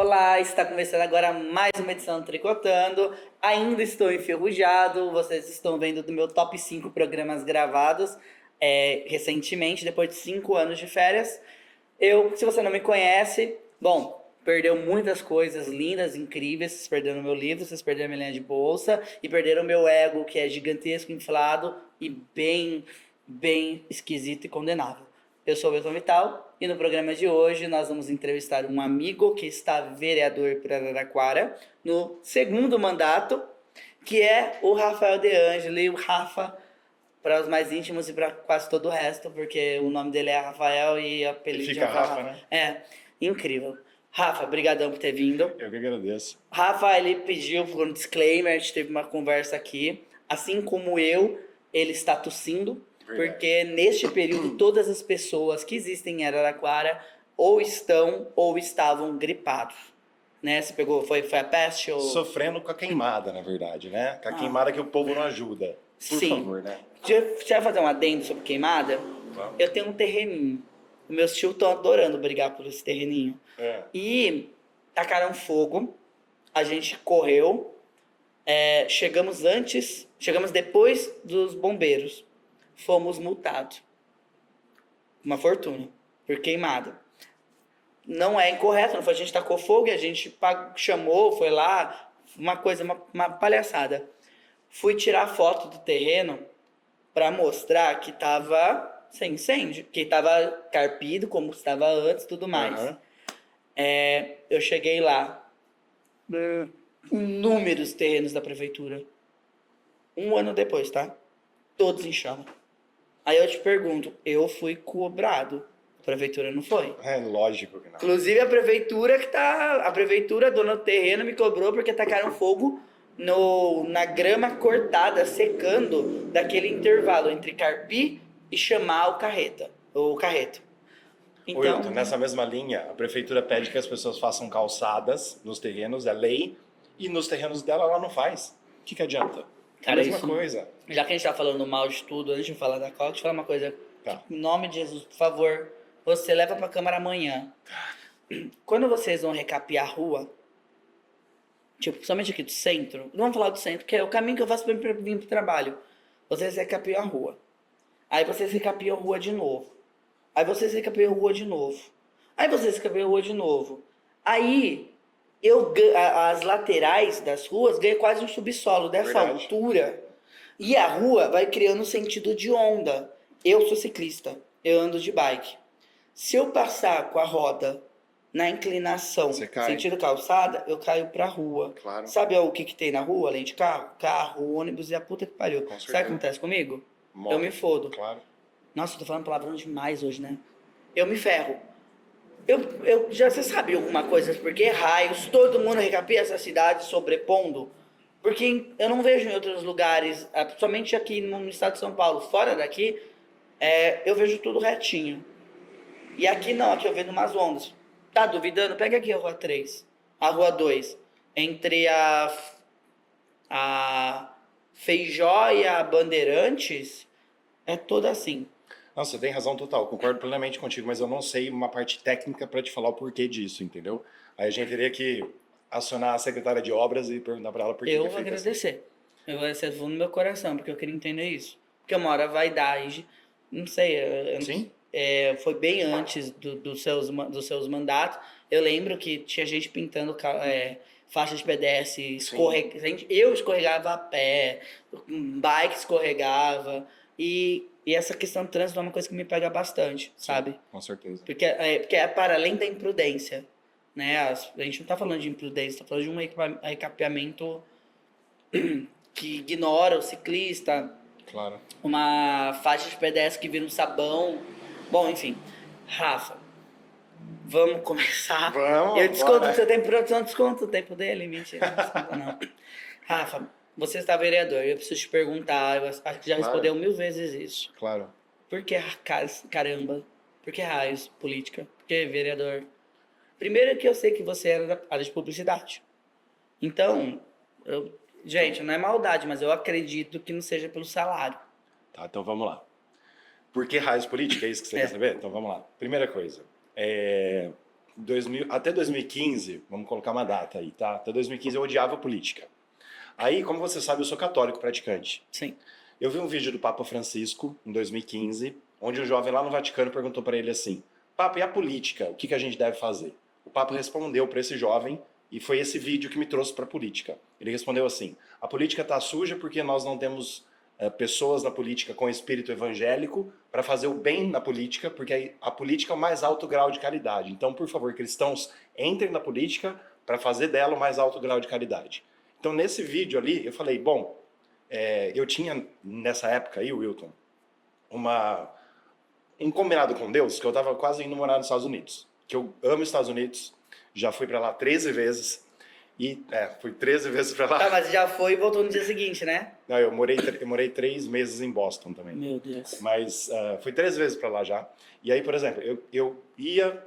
Olá, está começando agora mais uma edição do Tricotando. Ainda estou enferrujado, vocês estão vendo do meu top 5 programas gravados recentemente, depois de 5 anos de férias. Se você não me conhece, bom, perdeu muitas coisas lindas, incríveis. Vocês perderam meu livro, vocês perderam minha linha de bolsa e perderam meu ego, que é gigantesco, inflado e bem esquisito e condenável. Eu sou o Wilton Vital e no programa de hoje nós vamos entrevistar um amigo que está vereador por Araraquara no segundo mandato, que é o Rafael De Angeli, o Rafa para os mais íntimos e para quase todo o resto, porque o nome dele é Rafael e o apelido de Fica Rafa. Rafa, né? É, incrível. Rafa, brigadão por ter vindo. Eu que agradeço. Rafa, ele pediu por um disclaimer, a gente teve uma conversa aqui. Assim como eu, ele está tossindo, Verdade. porque neste período todas as pessoas que existem em Araraquara ou estão ou estavam gripados. Né? Você pegou, foi a peste ou... Sofrendo com a queimada, na verdade, né? Com a queimada que o povo não ajuda. Por Sim. favor, né? Deixa eu fazer um adendo sobre queimada. Vamos. Eu tenho um terreninho. Meus tios estão adorando brigar por esse terreninho. E tacaram fogo. A gente correu. Chegamos depois dos bombeiros. Fomos multados. Uma fortuna. Por queimada. Não é incorreto, não foi? A gente tacou fogo e a gente chamou, foi lá. Uma coisa, uma palhaçada. Fui tirar foto do terreno para mostrar que tava sem incêndio, que tava carpido como estava antes e tudo mais. Uhum. Eu cheguei lá, inúmeros terrenos da prefeitura. Um ano depois, tá? Todos em chama. Aí eu te pergunto, eu fui cobrado. A prefeitura não foi. É lógico que não. Inclusive a prefeitura, dona do terreno, me cobrou porque tacaram fogo na grama cortada, secando, daquele intervalo entre carpir e chamar o carreto. Então, Wilton, nessa mesma linha, a prefeitura pede que as pessoas façam calçadas nos terrenos, é lei, e nos terrenos dela ela não faz. O que adianta? Cara, a mesma coisa. Já que a gente tá falando mal de tudo, antes de falar da cola, deixa eu falar uma coisa. Tá. Em nome de Jesus, por favor, você leva pra Câmara amanhã. Quando vocês vão recapear a rua, tipo, somente aqui do centro, não vamos falar do centro, que é o caminho que eu faço pra vir pro trabalho. Vocês recapiam a rua. Aí vocês recapiam a rua de novo. Aí vocês recapiam a rua de novo. Aí vocês recapiam a rua de novo. Aí, as laterais das ruas ganham quase um subsolo dessa Verdade. altura. E a rua vai criando um sentido de onda. Eu sou ciclista, eu ando de bike. Se eu passar com a roda na inclinação, Você cai. sentido calçada, eu caio pra rua. Claro. Sabe o que tem na rua, além de carro? Carro, ônibus e a puta que pariu. Com Sabe o que certeza. acontece comigo? Moto. Eu me fodo. Claro. Nossa, eu tô falando palavrão demais hoje, né? Eu me ferro. Você sabe alguma coisa? Por que raios todo mundo recapia essa cidade sobrepondo? Porque eu não vejo em outros lugares, somente aqui no estado de São Paulo, fora daqui, eu vejo tudo retinho. E aqui não, aqui eu vejo umas ondas. Tá duvidando? Pega aqui a rua 3, a rua 2, entre a Feijó e a Bandeirantes, é toda assim. Nossa, você tem razão total, concordo plenamente contigo, mas eu não sei uma parte técnica para te falar o porquê disso, entendeu? Aí a gente teria que acionar a secretária de obras e perguntar para ela por que Eu que é vou feito assim. agradecer. Eu vou agradecer no meu coração, porque eu queria entender isso. Porque uma hora vai dar, não sei, Sim? foi bem antes dos seus mandatos. Eu lembro que tinha gente pintando faixa de pedestre, eu escorregava a pé, bike escorregava, e essa questão do trânsito é uma coisa que me pega bastante, sabe? Com certeza. Porque é para além da imprudência, né? A gente não tá falando de imprudência, tá falando de um recapeamento que ignora o ciclista, Claro. uma faixa de pedestre que vira um sabão. Bom, enfim. Rafa, vamos começar. Vamos, Eu desconto bora. o seu tempo, produção, desconto o tempo dele, mentira, não desconta não. Rafa, você está vereador, eu preciso te perguntar, eu acho que já Claro. respondeu 1000 vezes isso. Claro. Por que caramba? Por que raios política? Por que vereador? Primeiro que eu sei que você era da área de publicidade. Então, gente, não é maldade, mas eu acredito que não seja pelo salário. Tá, então vamos lá. Por que raios política? É isso que você quer saber? Então vamos lá. Primeira coisa. até 2015, vamos colocar uma data aí, tá? Até 2015 eu odiava política. Aí, como você sabe, eu sou católico praticante. Sim. Eu vi um vídeo do Papa Francisco, em 2015, onde um jovem lá no Vaticano perguntou para ele assim: Papa, e a política? O que a gente deve fazer? O Papa respondeu para esse jovem, e foi esse vídeo que me trouxe para a política. Ele respondeu assim: a política está suja porque nós não temos pessoas na política com espírito evangélico para fazer o bem na política, porque a política é o mais alto grau de caridade. Então, por favor, cristãos, entrem na política para fazer dela o mais alto grau de caridade. Então, nesse vídeo ali, eu falei, bom, eu tinha, nessa época aí, Wilton, um combinado com Deus, que eu estava quase indo morar nos Estados Unidos. Que eu amo os Estados Unidos, já fui para lá 13 vezes, fui 13 vezes para lá. Tá, mas já foi e voltou no dia seguinte, né? Não, eu morei 3 meses em Boston também. Meu Deus. Mas fui 3 vezes para lá já. E aí, por exemplo, eu ia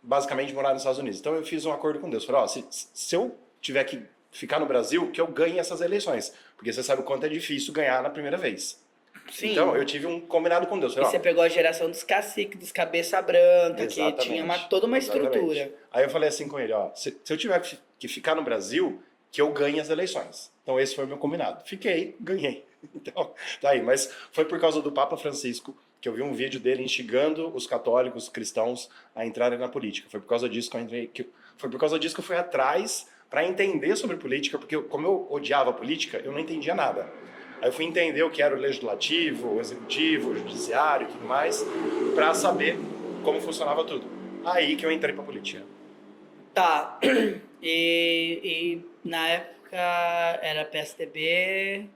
basicamente morar nos Estados Unidos. Então eu fiz um acordo com Deus. Falei, ó, se eu tiver que ficar no Brasil, que eu ganhe essas eleições. Porque você sabe o quanto é difícil ganhar na primeira vez. Sim. Então eu tive um combinado com Deus. E Falei, ó, você pegou a geração dos caciques, dos cabeça branca, que exatamente, tinha toda uma estrutura. exatamente. Aí eu falei assim com ele, ó, se eu tiver que ficar no Brasil, que eu ganhe as eleições. Então esse foi o meu combinado. Fiquei, ganhei. Então, tá aí. Mas foi por causa do Papa Francisco que eu vi um vídeo dele instigando os católicos, cristãos a entrarem na política. Foi por causa disso que eu entrei, foi por causa disso que eu fui atrás para entender sobre política, porque como eu odiava a política, eu não entendia nada. Aí eu fui entender o que era o legislativo, o executivo, o judiciário e tudo mais, para saber como funcionava tudo. Aí que eu entrei pra política. Tá. E na época era PSDB.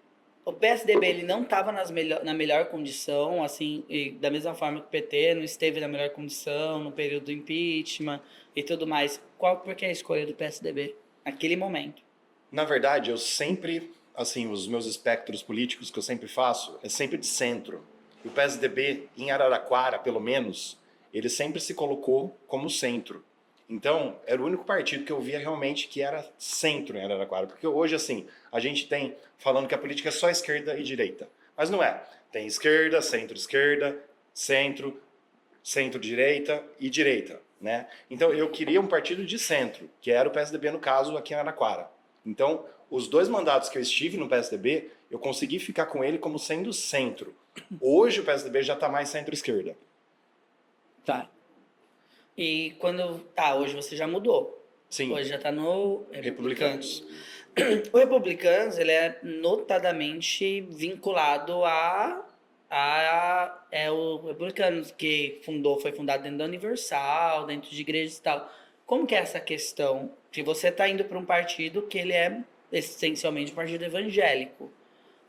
O PSDB ele não estava na melhor condição, assim, e da mesma forma que o PT não esteve na melhor condição no período do impeachment e tudo mais. Por que a escolha do PSDB naquele momento? Na verdade, eu sempre, assim, os meus espectros políticos que eu sempre faço é sempre de centro. O PSDB, em Araraquara, pelo menos, ele sempre se colocou como centro. Então, era o único partido que eu via realmente que era centro em Araraquara. Porque hoje, assim, a gente tem falando que a política é só esquerda e direita. Mas não é. Tem esquerda, centro-esquerda, centro, centro-direita e direita, né? Então, eu queria um partido de centro, que era o PSDB, no caso, aqui em Araraquara. Então, os 2 mandatos que eu estive no PSDB, eu consegui ficar com ele como sendo centro. Hoje o PSDB já está mais centro-esquerda. Tá. E quando... Tá, hoje você já mudou. Sim. Hoje já tá no Republicanos. O Republicanos, ele é notadamente vinculado o Republicanos, que foi fundado dentro da Universal, dentro de igrejas e tal. Como que é essa questão? Que você tá indo para um partido que ele é essencialmente um partido evangélico.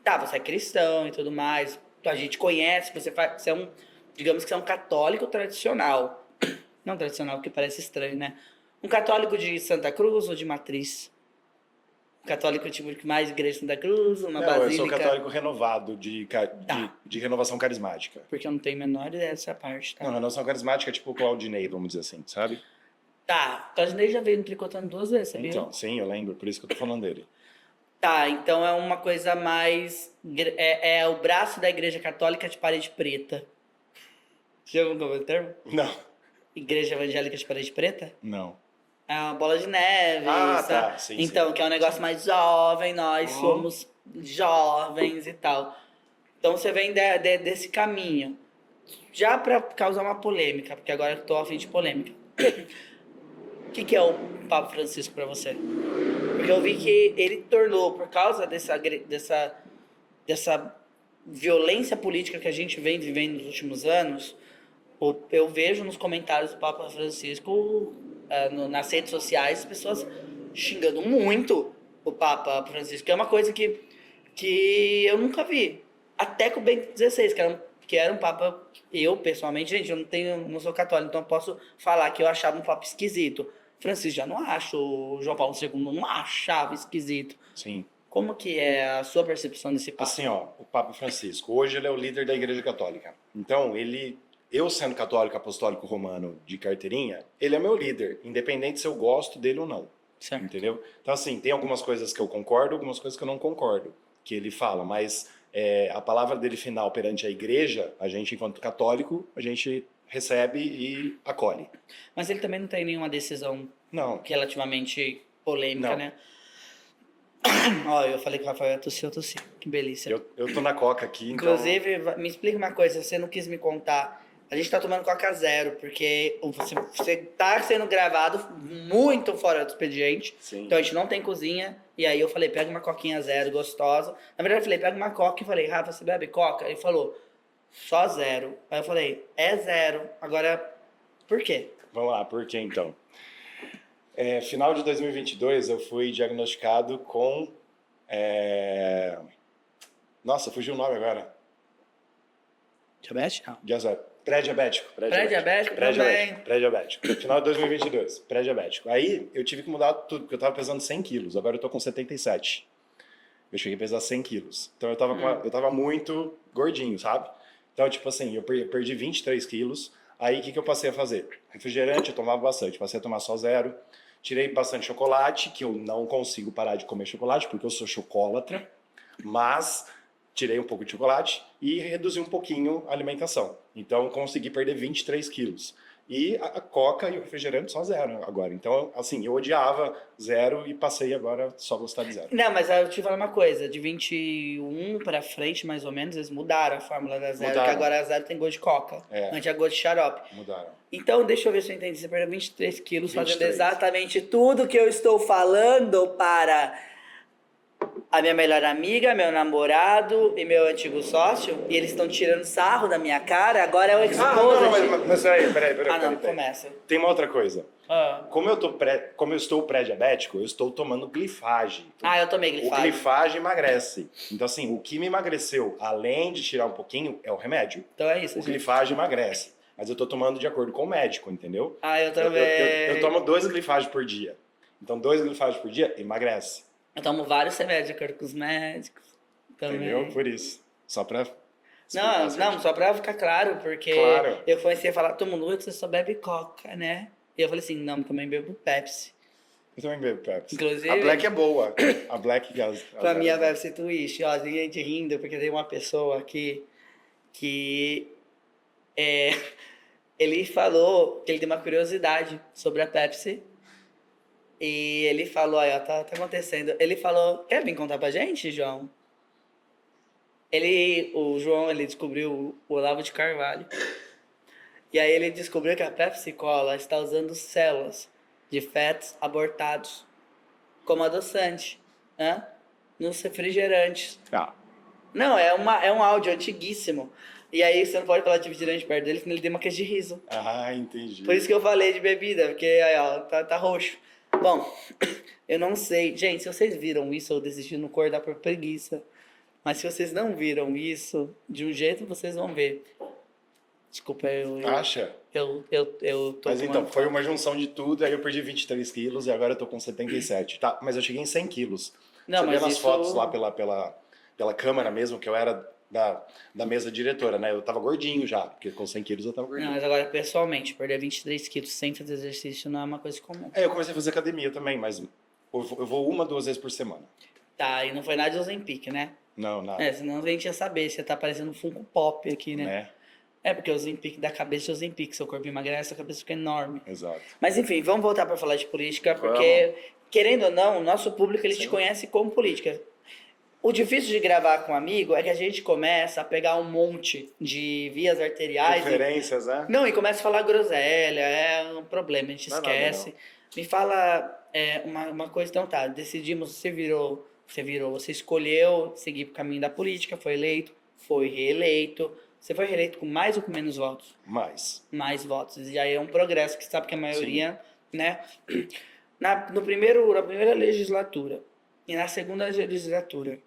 Tá, você é cristão e tudo mais, a gente conhece, você é um, digamos que você é um católico tradicional. Não tradicional, porque parece estranho, né? Um católico de Santa Cruz ou de Matriz? Um católico tipo que mais igreja de Santa Cruz, uma Não, basílica? eu sou católico renovado, de renovação carismática. Porque eu não tenho a menor ideia dessa parte, tá? Não, renovação carismática é tipo o Claudinei, vamos dizer assim, sabe? Tá, o Claudinei já veio no Tricotando 2 vezes, sabia? Então, sim, eu lembro, por isso que eu tô falando dele. Tá, então é uma coisa mais... É o braço da igreja católica de parede preta. Já ouviu o termo? Não, Igreja evangélica de parede preta? não. É uma bola de neve. Ah, sabe? tá, sim, então, sim. que é um negócio mais jovem, nós somos jovens e tal. Então você vem desse caminho. Já para causar uma polêmica, porque agora eu tô a fim de polêmica. O que é o Papa Francisco para você? Porque eu vi que ele tornou, por causa dessa violência política que a gente vem vivendo nos últimos anos, eu vejo nos comentários do Papa Francisco, nas redes sociais, pessoas xingando muito o Papa Francisco, que é uma coisa que eu nunca vi. Até com o Bento XVI, que era um Papa, eu pessoalmente, gente, eu não sou católico, então eu posso falar que eu achava um Papa esquisito. Francisco já não acho, o João Paulo II não achava esquisito. Sim. Como que é a sua percepção desse Papa? Assim, ó, o Papa Francisco, hoje ele é o líder da Igreja Católica. Então, eu sendo católico apostólico romano de carteirinha, ele é meu líder, independente se eu gosto dele ou não. Certo. Entendeu? Então, assim, tem algumas coisas que eu concordo, algumas coisas que eu não concordo, que ele fala, mas a palavra dele final perante a igreja, a gente, enquanto católico, a gente recebe e acolhe. Mas ele também não tem nenhuma decisão Não, relativamente polêmica, Não. né? Ó, eu falei que o Rafael ia tossir, eu tossi. Que delícia. eu tô na Coca aqui, então... Inclusive, me explica uma coisa, você não quis me contar. A gente tá tomando Coca Zero, porque você tá sendo gravado muito fora do expediente. Sim. Então a gente não tem cozinha. E aí eu falei, pega uma Coquinha Zero gostosa. Na verdade eu falei, pega uma Coca e falei, Rafa, você bebe Coca? Ele falou, só zero. Aí eu falei, é zero. Agora, por quê? Vamos lá, por que então? Final de 2022 eu fui diagnosticado com... Nossa, fugiu o nome agora. Diabetes? Não. Pré-diabético. Pré-diabético também. Pré-diabético. Final de 2022, pré-diabético. Aí eu tive que mudar tudo, porque eu tava pesando 100 quilos, agora eu tô com 77. Eu cheguei a pesar 100 quilos. Então eu tava muito gordinho, sabe? Então, tipo assim, eu perdi 23 quilos. Aí o que eu passei a fazer? Refrigerante eu tomava bastante, passei a tomar só zero. Tirei bastante chocolate, que eu não consigo parar de comer chocolate, porque eu sou chocólatra. Mas tirei um pouco de chocolate e reduzi um pouquinho a alimentação. Então, consegui perder 23 quilos. E a Coca e o refrigerante só zero agora. Então, assim, eu odiava zero e passei agora só a gostar de zero. Não, mas eu te falar uma coisa, de 21 pra frente, mais ou menos, eles mudaram a fórmula da zero, Mudaram. que agora a zero tem gosto de coca, antes é gosto de xarope. Mudaram. Então, deixa eu ver se eu entendi, você perdeu 23 quilos fazendo 23. exatamente tudo que eu estou falando para a minha melhor amiga, meu namorado e meu antigo sócio, e eles estão tirando sarro da minha cara, agora é o exposed. Mas peraí. Ah, não, começa. Tem uma outra coisa. Ah. Como eu estou pré-diabético, eu estou tomando glifage. Ah, eu tomei O glifage. glifage emagrece. Então, assim, o que me emagreceu, além de tirar um pouquinho, é o remédio. Então é isso, O gente. glifage emagrece. Mas eu tô tomando de acordo com o médico, entendeu? Ah, eu também. Eu tomo 2 glifages por dia. Então, 2 glifages por dia emagrece. Eu tomo vários remédios de acordo com os médicos. Também. Entendeu? Por isso. Só pra... Não, só pra ficar claro, porque Claro. eu comecei a falar, todo mundo, você só bebe Coca, né? E eu falei assim, não, também bebo Pepsi. Eu também bebo Pepsi. Inclusive- A Black é boa. A Black... Pra mim a Pepsi Twist, ó, tem gente rindo, porque tem uma pessoa aqui que ele falou que ele tem uma curiosidade sobre a Pepsi. E ele falou, aí ó, tá acontecendo. Ele falou, quer vir contar pra gente, João? O João, ele descobriu o Olavo de Carvalho. E aí ele descobriu que a Pepsi Cola está usando células de fetos abortados como adoçante, né? Nos refrigerantes. Ah, Não, é um áudio antiguíssimo. E aí você não pode falar de refrigerante perto dele, senão ele tem uma queixa de riso. entendi. Por isso que eu falei de bebida, porque aí, ó, tá roxo. Bom, eu não sei. Gente, se vocês viram isso, eu decidi não acordar por preguiça. Mas se vocês não viram isso, de um jeito vocês vão ver. Desculpa, Acha? eu tô Mas então, tomando- foi uma junção de tudo, aí eu perdi 23 quilos e agora eu tô com 77. Tá, mas eu cheguei em 100 quilos. Não, Você mas vê nas isso- fotos lá pela câmera mesmo, que eu era da mesa diretora, né? Eu tava gordinho já, porque com 100 quilos eu tava Não, gordinho. mas agora, pessoalmente, perder 23 quilos sem fazer exercício não é uma coisa comum. Eu comecei a fazer academia também, mas eu vou 1, 2 vezes por semana. Tá, e não foi nada de Ozempic, né? Não, nada. Senão a gente ia saber, você tá parecendo um Funko Pop aqui, né? Né? É, porque o Ozempic da cabeça é Ozempic, seu corpo emagrece, sua cabeça fica enorme. Exato. Mas enfim, vamos voltar para falar de política, porque, querendo ou não, o nosso público ele te conhece como política. O difícil de gravar com um amigo é que a gente começa a pegar um monte de vias arteriais. Referências, né? Não, e começa a falar groselha, é um problema, a gente Não, esquece. Me fala uma coisa, então tá, decidimos, você escolheu seguir pro caminho da política, foi eleito, foi reeleito. Você foi reeleito com mais ou com menos votos? Mais votos. E aí é um progresso, que você sabe que a maioria, né? Na primeira legislatura e na segunda legislatura,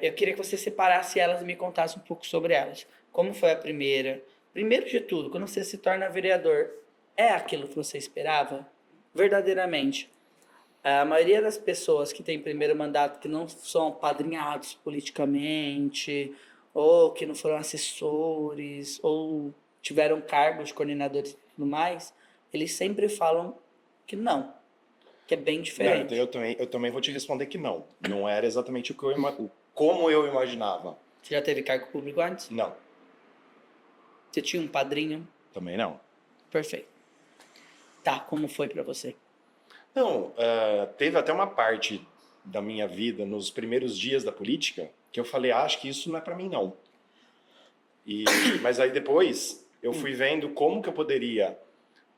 eu queria que você separasse elas e me contasse um pouco sobre elas. Como foi a primeira? Primeiro de tudo, quando você se torna vereador, é aquilo que você esperava? Verdadeiramente. A maioria das pessoas que tem primeiro mandato, que não são apadrinhados politicamente, ou que não foram assessores, ou tiveram cargos de coordenadores e tudo mais, eles sempre falam que não, que é bem diferente. Não, eu também vou te responder que não. Não era exatamente como eu imaginava. Você já teve cargo público antes? Não. Você tinha um padrinho? Também não. Perfeito. Tá, como foi pra você? Não, teve até uma parte da minha vida, nos primeiros dias da política, que eu falei, acho que isso não é pra mim, não. Mas aí depois, eu fui vendo como que eu poderia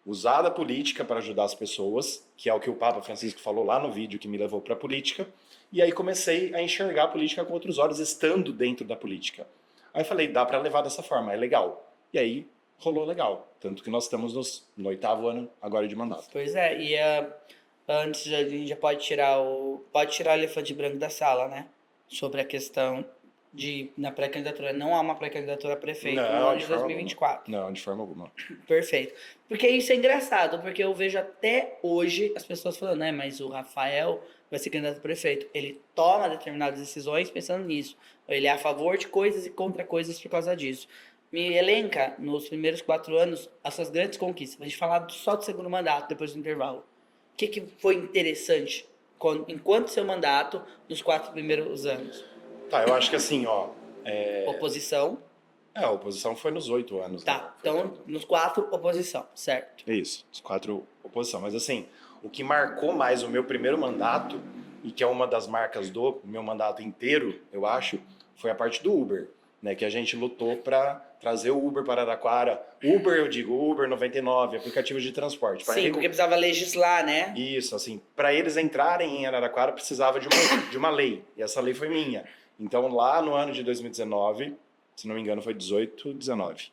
usar da política para ajudar as pessoas, que é o que o Papa Francisco falou lá no vídeo que me levou pra política, e aí comecei a enxergar a política com outros olhos, estando dentro da política. Aí eu falei, dá pra levar dessa forma, é legal. E aí, rolou legal. Tanto que nós estamos no 8º ano agora de mandato. Pois é, e antes a gente já pode tirar o elefante branco da sala, né? Sobre a questão na pré-candidatura. Não há uma pré-candidatura a prefeito no ano de 2024. Não, de forma alguma. Perfeito. Porque isso é engraçado, porque eu vejo até hoje as pessoas falando, né, mas o Rafael vai ser candidato a prefeito. Ele toma determinadas decisões pensando nisso. Ele é a favor de coisas e contra coisas por causa disso. Me elenca, nos primeiros 4 anos, as suas grandes conquistas. A gente falar só do segundo mandato, depois do intervalo. O que foi interessante enquanto seu mandato, nos 4 primeiros anos? Tá, eu acho que assim, ó... Oposição. a oposição foi nos 8 anos. Tá, né? então nos 4, oposição, certo. É isso, os 4 oposição. Mas assim, o que marcou mais o meu primeiro mandato, e que é uma das marcas do meu mandato inteiro, eu acho, foi a parte do Uber, né? Que a gente lutou para trazer o Uber para Araraquara. Uber, eu digo, Uber 99, aplicativo de transporte. Sim, porque precisava legislar, né? Isso, assim, para eles entrarem em Araraquara precisava de uma lei, e essa lei foi minha. Então lá no ano de 2019, se não me engano foi 18, 19,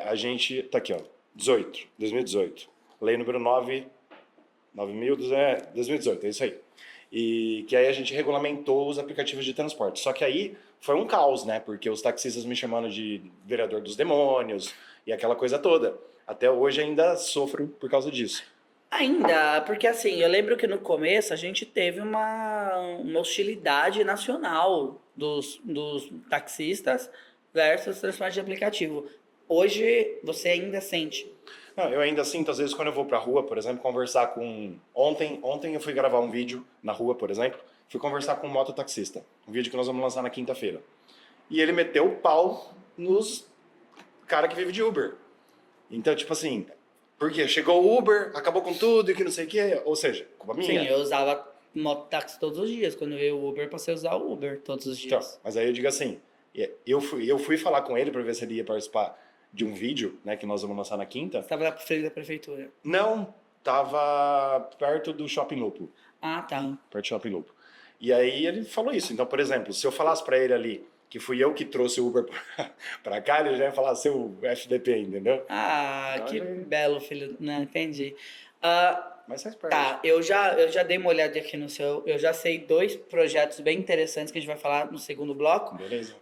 a gente, tá aqui ó, 2018, lei número 2018, é isso aí. E que aí a gente regulamentou os aplicativos de transporte. Só que aí foi um caos, né? Porque os taxistas me chamando de vereador dos demônios e aquela coisa toda. Até hoje ainda sofro por causa disso. Ainda, porque assim, eu lembro que no começo a gente teve uma hostilidade nacional dos taxistas versus transporte de aplicativo. Hoje você ainda sente. Não, eu ainda sinto, às vezes, quando eu vou pra rua, por exemplo, conversar com... Ontem eu fui gravar um vídeo na rua, por exemplo, fui conversar com um mototaxista. Um vídeo que nós vamos lançar na quinta-feira. E ele meteu o pau nos cara que vive de Uber. Então, tipo assim, porque chegou o Uber, acabou com tudo e que não sei o quê, ou seja, culpa minha. Sim, eu usava mototáxi todos os dias. Quando eu ia o Uber, passei a usar o Uber todos os dias. Então, mas aí eu digo assim, eu fui falar com ele para ver se ele ia participar de um vídeo, né, que nós vamos lançar na quinta. Você estava na frente da prefeitura. Não, tava perto do Shopping Lupo. Ah, tá. Perto do Shopping Lupo. E aí ele falou isso. Então, por exemplo, se eu falasse para ele ali que fui eu que trouxe o Uber para cá, ele já ia falar seu FDP, entendeu? Ah, Então, que ele- belo, filho. Não, entendi. Mas faz parte. Tá, eu já dei uma olhada aqui no seu. Eu já sei 2 projetos bem interessantes que a gente vai falar no segundo bloco. Beleza.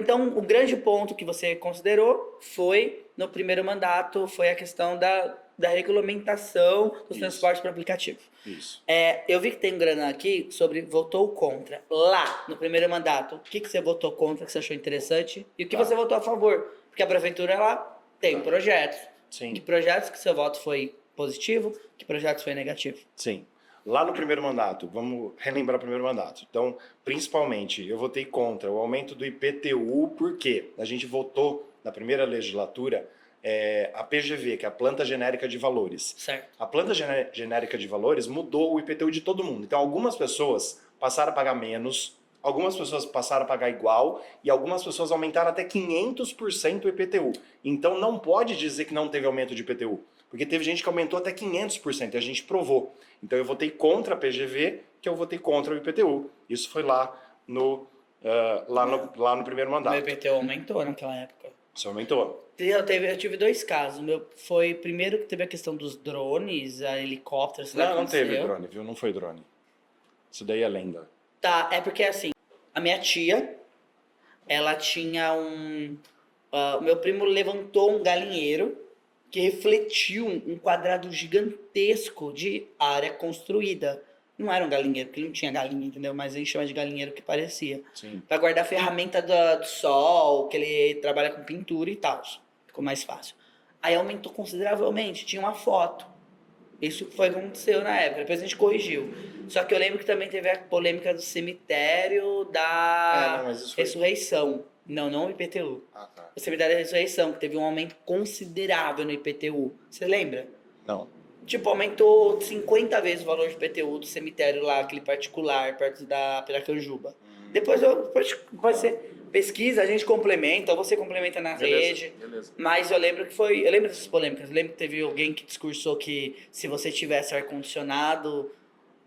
Então, o grande ponto que você considerou foi, no primeiro mandato, foi a questão da regulamentação dos Isso. transportes por aplicativo. Isso. Eu vi que tem grana aqui sobre votou contra. Lá, no primeiro mandato, o que você votou contra, que você achou interessante? E o que Tá. você votou a favor? Porque a prefeitura, ela tem projetos. Sim. Que projetos que seu voto foi positivo, que projetos foi negativo? Sim. Lá no primeiro mandato, vamos relembrar o primeiro mandato. Então, principalmente, eu votei contra o aumento do IPTU, porque a gente votou na primeira legislatura a PGV, que é a Planta Genérica de Valores. Certo. A Planta Genérica de Valores mudou o IPTU de todo mundo. Então, algumas pessoas passaram a pagar menos, algumas pessoas passaram a pagar igual e algumas pessoas aumentaram até 500% o IPTU. Então, não pode dizer que não teve aumento de IPTU. Porque teve gente que aumentou até 500% e a gente provou. Então eu votei contra a PGV, que eu votei contra o IPTU. Isso foi lá no primeiro O mandato. IPTU aumentou naquela época. Isso aumentou. Eu tive 2 casos. O meu foi primeiro que teve a questão dos drones, a helicópteros. sei lá o que Não teve aconteceu. drone, viu? Não foi drone. Isso daí é lenda. Tá, é porque assim, a minha tia, ela tinha o meu primo levantou um galinheiro que refletiu um quadrado gigantesco de área construída. Não era um galinheiro, porque ele não tinha galinha, entendeu? Mas a gente chama de galinheiro que parecia. Sim. Pra guardar ferramenta do sol, que ele trabalha com pintura e tal. Ficou mais fácil. Aí aumentou consideravelmente, tinha uma foto. Isso foi o que aconteceu na época, depois a gente corrigiu. Só que eu lembro que também teve a polêmica do cemitério da Não, mas isso foi... ressurreição. Não o IPTU. Ah, tá. O cemitério da ressurreição, que teve um aumento considerável no IPTU. Você lembra? Não. Tipo, aumentou 50 vezes o valor do IPTU do cemitério lá, aquele particular, perto da Piracanjuba. Depois você pesquisa, a gente complementa, ou você complementa na rede. Beleza. Mas eu lembro que foi. Eu lembro dessas polêmicas. Eu lembro que teve alguém que discursou que se você tivesse ar-condicionado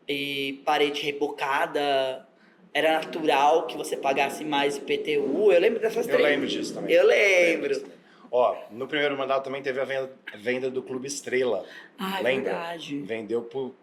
e parede rebocada, era natural que você pagasse mais IPTU. Eu lembro dessas Eu três. lembro disso também. Eu lembro. Ó, no primeiro mandato também teve a venda do Clube Estrela. Ah, é Lembra? verdade. Vendeu pro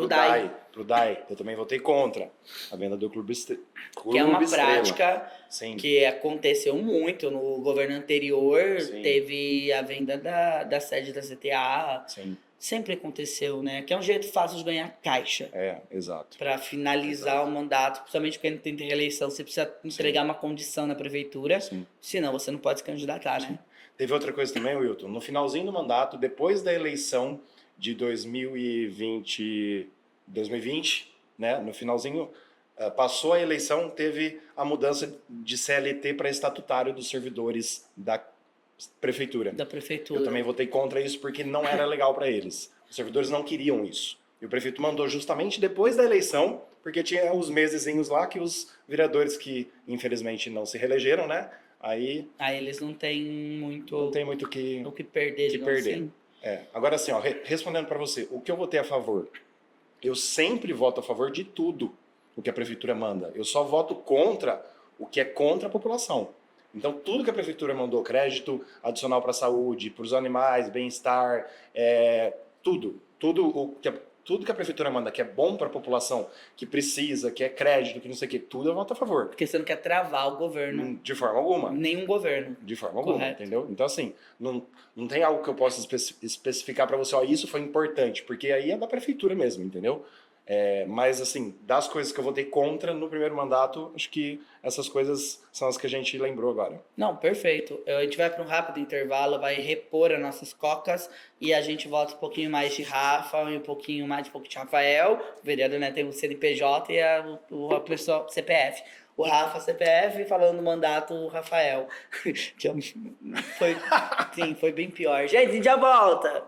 DAI. DAI. Eu também votei contra a venda do Clube Estrela. Que é uma prática Sim. que aconteceu muito no governo anterior. Sim. Teve a venda da sede da CTA. Sim. Sempre aconteceu, né? Que é um jeito fácil de ganhar caixa. É, exato. Para finalizar o mandato, principalmente porque não tem reeleição, você precisa entregar uma condição na prefeitura. Sim. Senão você não pode se candidatar, né? Teve outra coisa também, Wilton. No finalzinho do mandato, depois da eleição de 2020, né? No finalzinho, passou a eleição, teve a mudança de CLT para estatutário dos servidores da prefeitura. Da prefeitura. Eu também votei contra isso porque não era legal para eles. Os servidores não queriam isso. E o prefeito mandou justamente depois da eleição, porque tinha os mesezinhos lá que os vereadores que infelizmente não se reelegeram, né? Aí eles não têm muito não tem muito o que perder, que perder. Assim. Agora assim, ó, respondendo para você, o que eu votei a favor? Eu sempre voto a favor de tudo o que a prefeitura manda. Eu só voto contra o que é contra a população. Então, tudo que a prefeitura mandou, crédito adicional para a saúde, para os animais, bem-estar, tudo que a prefeitura manda que é bom para a população, que precisa, que é crédito, que não sei o que, tudo eu voto a favor. Porque você não quer travar o governo. De forma alguma. Nenhum governo. De forma alguma, entendeu? Então, assim, não tem algo que eu possa especificar para você, ó, isso foi importante, porque aí é da prefeitura mesmo, entendeu? Mas, assim, das coisas que eu votei contra no primeiro mandato, acho que essas coisas são as que a gente lembrou agora. Não, perfeito. A gente vai para um rápido intervalo, vai repor as nossas cocas e a gente volta um pouquinho mais de Rafa e um pouquinho de Rafael. O vereador, né, tem o CNPJ e a pessoa CPF. O Rafa, CPF, falando do mandato, o Rafael. Foi bem pior. Gente, a gente já volta!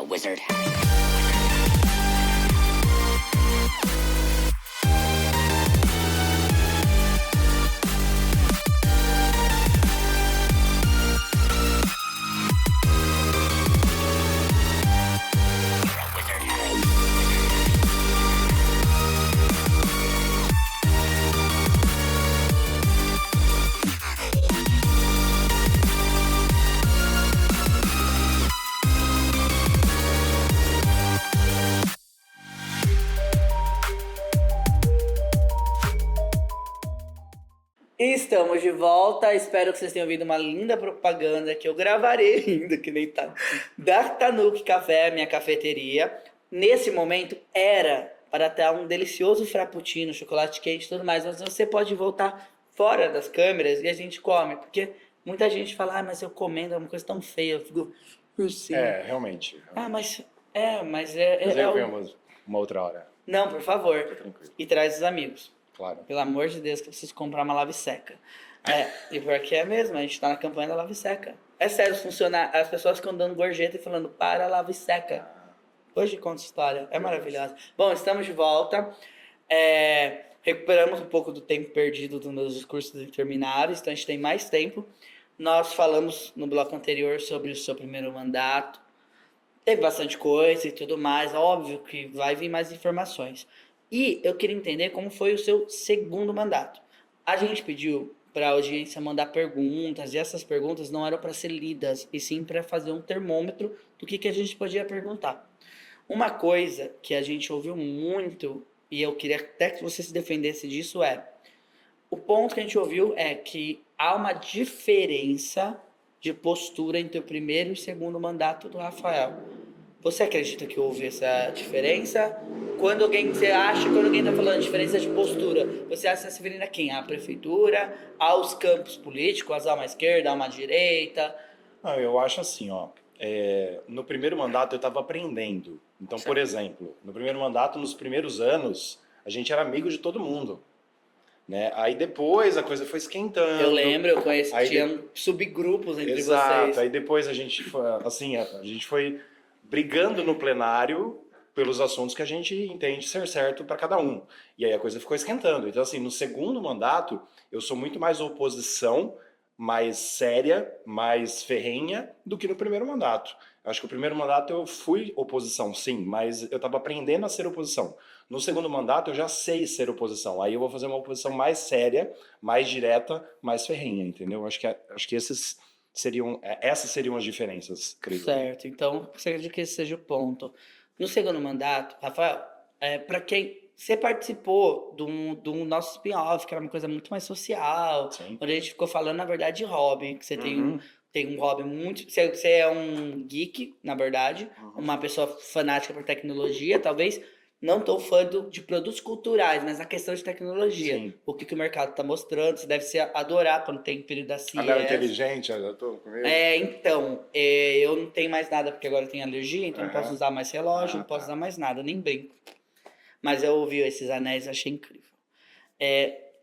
Wizard. Estamos de volta, espero que vocês tenham ouvido uma linda propaganda que eu gravarei ainda, que nem tá, da Tanuki Café, minha cafeteria. Nesse momento era para ter um delicioso frappuccino, chocolate quente e tudo mais, mas você pode voltar fora das câmeras e a gente come, porque muita gente fala, mas eu comendo é uma coisa tão feia, eu fico assim. Realmente. Mas eu venho uma outra hora. Não, por favor. Fica tranquilo. E traz os amigos. Claro. Pelo amor de Deus, que eu preciso comprar uma lave seca. E pior que é mesmo, a gente tá na campanha da lave seca. É sério, funciona. As pessoas ficam dando gorjeta e falando, para a lave seca. Hoje conta história, é maravilhosa. Bom, estamos de volta. Recuperamos um pouco do tempo perdido dos meus discursos intermináveis, então a gente tem mais tempo. Nós falamos no bloco anterior sobre o seu primeiro mandato. Teve bastante coisa e tudo mais, óbvio que vai vir mais informações. E eu queria entender como foi o seu segundo mandato. A gente pediu para a audiência mandar perguntas, e essas perguntas não eram para ser lidas, e sim para fazer um termômetro do que a gente podia perguntar. Uma coisa que a gente ouviu muito, e eu queria até que você se defendesse disso, o ponto que a gente ouviu é que há uma diferença de postura entre o primeiro e o segundo mandato do Rafael. Você acredita que houve essa diferença? Você acha, quando alguém está falando de diferença de postura, você acha que está se referindo a quem? À prefeitura, aos campos políticos, a uma esquerda, a uma direita? Não, eu acho assim, ó. No primeiro mandato eu estava aprendendo. Então, por exemplo, no primeiro mandato, nos primeiros anos, a gente era amigo de todo mundo, né? Aí depois a coisa foi esquentando. Eu lembro, eu conheço, Aí tinha subgrupos entre Exato. vocês. Aí depois a gente foi, assim, a gente foi brigando no plenário pelos assuntos que a gente entende ser certo para cada um. E aí a coisa ficou esquentando. Então, assim, no segundo mandato, eu sou muito mais oposição, mais séria, mais ferrenha do que no primeiro mandato. Acho que o primeiro mandato eu fui oposição, sim, mas eu estava aprendendo a ser oposição. No segundo mandato eu já sei ser oposição. Aí eu vou fazer uma oposição mais séria, mais direta, mais ferrenha, entendeu? Acho que essas seriam as diferenças, creio. Certo, então você acredita que esse seja o ponto. No segundo mandato, Rafael, para quem você participou do nosso spin-off, que era uma coisa muito mais social, Sim. onde a gente ficou falando, na verdade, de hobby, que você Uhum. tem um hobby muito. Você é um geek, na verdade, uma pessoa fanática por tecnologia, talvez não tão fã de produtos culturais, mas na questão de tecnologia. Sim. O que o mercado está mostrando, você deve se adorar quando tem período da CES. Anel inteligente, eu já tô com medo. Então, eu não tenho mais nada porque agora eu tenho alergia, então não posso usar mais relógio, não posso usar mais nada, nem brinco. Mas eu ouvi esses anéis e achei incrível.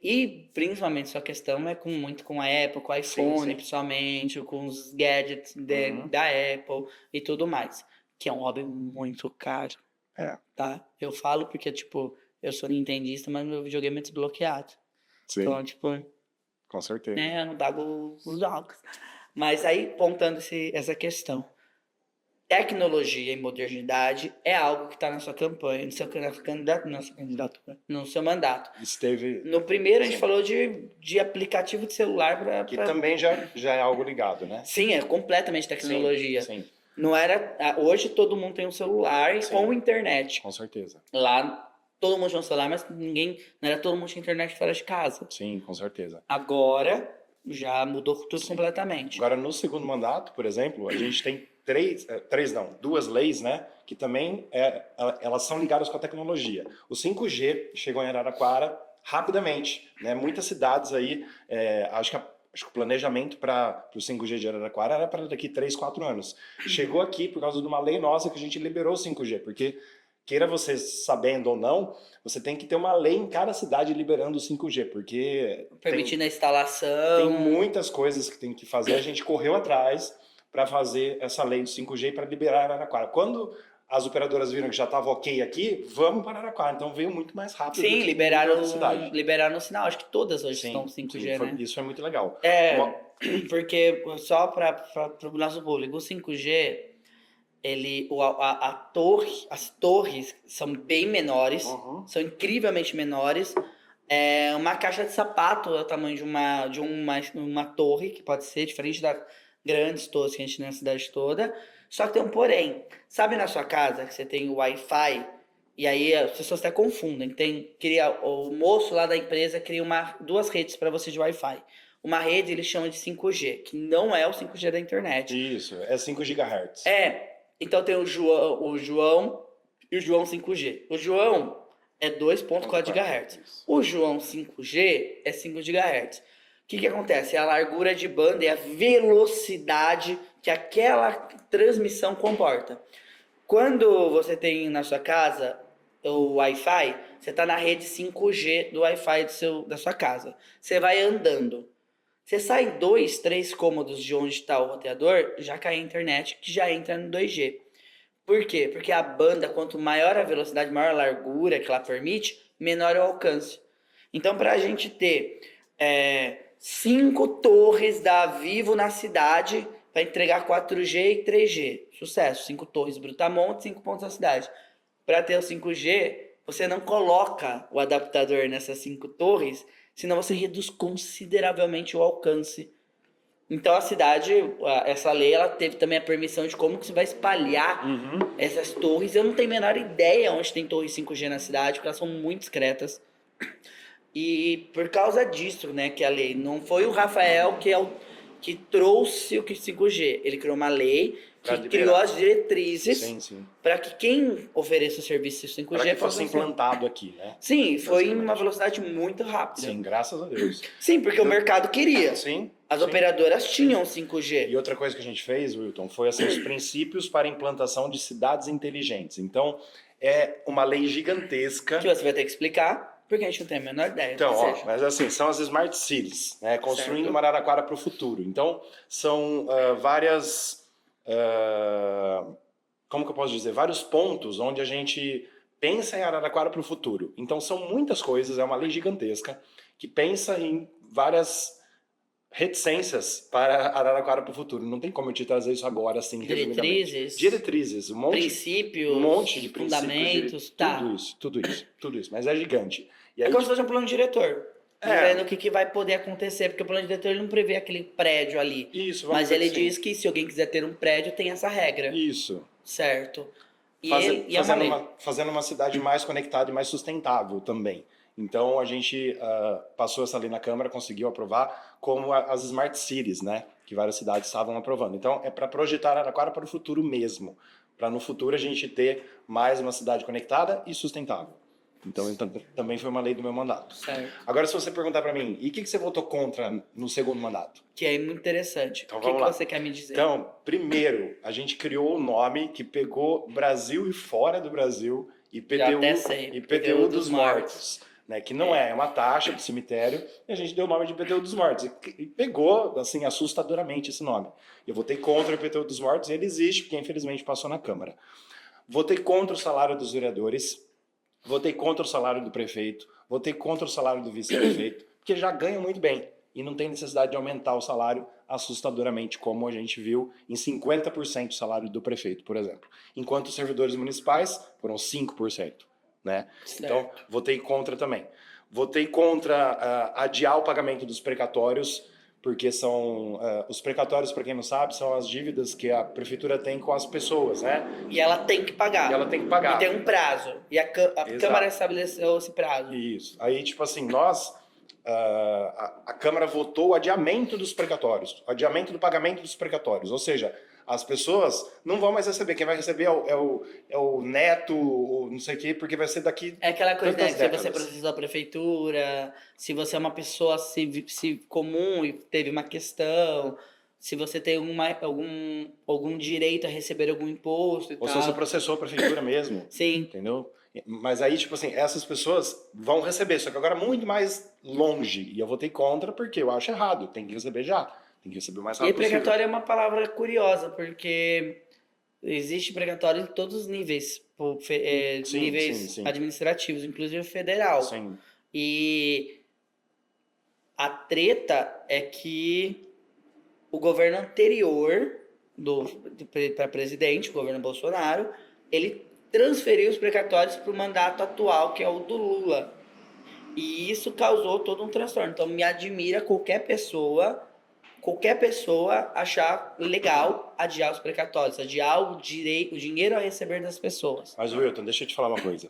E principalmente sua questão é muito com a Apple, com o iPhone, Sim. principalmente, com os gadgets da Apple e tudo mais. Que é um hobby muito caro. Tá? Eu falo porque, tipo, eu sou nintendista, mas meu videogame é desbloqueado. Sim. Então, tipo, Com certeza. né, eu não pago os jogos. Mas aí, pontando essa questão. Tecnologia e modernidade é algo que está na sua campanha, no seu mandato. Esteve. No primeiro, a gente falou de aplicativo de celular para. Que também já é algo ligado, né? Sim, é completamente tecnologia. Sim. Não era. Hoje todo mundo tem um celular e com internet. Com certeza. Lá todo mundo tinha um celular, mas ninguém. Não era todo mundo tinha internet fora de casa. Sim, com certeza. Agora já mudou tudo completamente. Agora, no segundo mandato, por exemplo, a gente tem duas leis, né, que também elas são ligadas com a tecnologia. O 5G chegou em Araraquara rapidamente, né, muitas cidades aí, acho que o planejamento para o 5G de Araraquara era para daqui 3, 4 anos. Chegou aqui por causa de uma lei nossa que a gente liberou o 5G, porque queira você sabendo ou não, você tem que ter uma lei em cada cidade liberando o 5G, porque permitindo a instalação. Tem muitas coisas que tem que fazer. A gente correu atrás para fazer essa lei do 5G para liberar Araraquara. Quando as operadoras viram que já estava ok aqui, vamos para Araraquara. Então veio muito mais rápido. Sim, do que liberaram cidade. o sinal. Acho que todas hoje estão 5G, né? Isso é muito legal. Porque só para o nosso público, o 5G, as torres são bem menores, são incrivelmente menores. Uma caixa de sapato é o tamanho de uma torre, que pode ser diferente das grandes torres que a gente tem na cidade toda. Só que tem um porém. Sabe na sua casa que você tem o Wi-Fi? E aí as pessoas até confundem. O moço lá da empresa cria duas redes para você de Wi-Fi. Uma rede ele chama de 5G, que não é o 5G da internet. Isso, é 5 GHz. Então tem o João e o João 5G. O João é 2.4 GHz. O João 5G é 5 GHz. O que acontece? É a largura de banda e a velocidade que aquela transmissão comporta. Quando você tem na sua casa o Wi-Fi, você está na rede 5G do Wi-Fi da sua casa. Você vai andando. Você sai 2, 3 cômodos de onde está o roteador, já cai a internet, que já entra no 2G. Por quê? Porque a banda, quanto maior a velocidade, maior a largura que ela permite, menor é o alcance. Então, para a gente ter 5 torres da Vivo na cidade, para entregar 4G e 3G. Sucesso, 5 torres Brutamonte, 5 pontos na cidade. Para ter o 5G, você não coloca o adaptador nessas 5 torres, senão você reduz consideravelmente o alcance. Então a cidade, essa lei, ela teve também a permissão de como que você vai espalhar essas torres. Eu não tenho a menor ideia onde tem torre 5G na cidade, porque elas são muito discretas. E por causa disso, né, que a lei não foi o Rafael que trouxe o 5G. Ele criou uma lei Pra que liberar. criou as diretrizes Sim. para que quem ofereça o serviço 5G Para que fosse possa ser. implantado aqui, né? Sim, foi em uma Basicamente. velocidade muito rápida. Sim, graças a Deus. Sim, porque o mercado queria. Sim. As sim. operadoras tinham 5G. E outra coisa que a gente fez, Wilton, foi assim, os princípios para a implantação de cidades inteligentes. Então, é uma lei gigantesca. Que você vai ter que explicar, porque a gente não tem a menor ideia. Então, do que seja. mas assim, são as Smart Cities, né? Construindo Certo. uma Araraquara para o futuro. Então, são várias... como que eu posso dizer? Vários pontos onde a gente pensa em Araraquara para o futuro. Então, são muitas coisas, é uma lei gigantesca que pensa em várias reticências para Araraquara para o futuro. Não tem como eu te trazer isso agora, assim, resumidamente. Diretrizes. Diretrizes, princípios, um monte de fundamentos, princípios, tá. tudo isso. Mas é gigante. E É aí, como se fosse um plano diretor. É. Dizendo o que vai poder acontecer, porque o plano diretor ele não prevê aquele prédio ali. isso, vamos Mas dizer ele que sim. diz que se alguém quiser ter um prédio, tem essa regra. Isso. Certo. E é uma lei. Fazendo uma cidade mais conectada e mais sustentável também. Então a gente passou essa lei na Câmara, conseguiu aprovar, como as Smart Cities, né? Que várias cidades estavam aprovando. Então é para projetar Araraquara para o futuro mesmo. Para no futuro a gente ter mais uma cidade conectada e sustentável. Então também foi uma lei do meu mandato. Certo. Agora, se você perguntar para mim, e o que você votou contra no segundo mandato? Que é muito interessante. Então, O que vamos lá. você quer me dizer? Então, primeiro, a gente criou um nome que pegou Brasil e fora do Brasil, Já até sei, IPTU dos Mortos. Né, que não é uma taxa do cemitério, e a gente deu o nome de IPTU dos Mortos. E pegou, assim, assustadoramente esse nome. Eu votei contra o IPTU dos Mortos, e ele existe, porque infelizmente passou na Câmara. Votei contra o salário dos vereadores, votei contra o salário do prefeito, votei contra o salário do vice-prefeito, porque já ganham muito bem. E não tem necessidade de aumentar o salário assustadoramente, como a gente viu em 50% o salário do prefeito, por exemplo. Enquanto os servidores municipais foram 5%. Né? Então, votei contra também. Votei contra adiar o pagamento dos precatórios, porque são os precatórios, para quem não sabe, são as dívidas que a prefeitura tem com as pessoas, né? E ela tem que pagar. E tem um prazo. E a Câmara estabeleceu esse prazo. Isso. Aí, tipo assim, a Câmara votou o adiamento dos precatórios, o adiamento do pagamento dos precatórios, ou seja, as pessoas não vão mais receber, quem vai receber é o neto, ou não sei o quê, porque vai ser daqui. É aquela coisa, né, que se décadas. você processou a prefeitura, se você é uma pessoa comum e teve uma questão, se você tem algum direito a receber algum imposto e Ou tal. se você processou a prefeitura mesmo. Sim. Entendeu? Mas aí, tipo assim, essas pessoas vão receber, só que agora muito mais longe. E eu votei contra porque eu acho errado. Tem que receber já. Tem que receber o mais rápido possível. E precatório é uma palavra curiosa, porque existe precatório em todos os níveis. Níveis administrativos, inclusive federal. Sim. E a treta é que o governo anterior para presidente, o governo Bolsonaro, ele transferiu os precatórios para o mandato atual, que é o do Lula. E isso causou todo um transtorno. Então me admira qualquer pessoa achar legal adiar os precatórios, adiar o dinheiro a receber das pessoas. Mas, Wilton, deixa eu te falar uma coisa.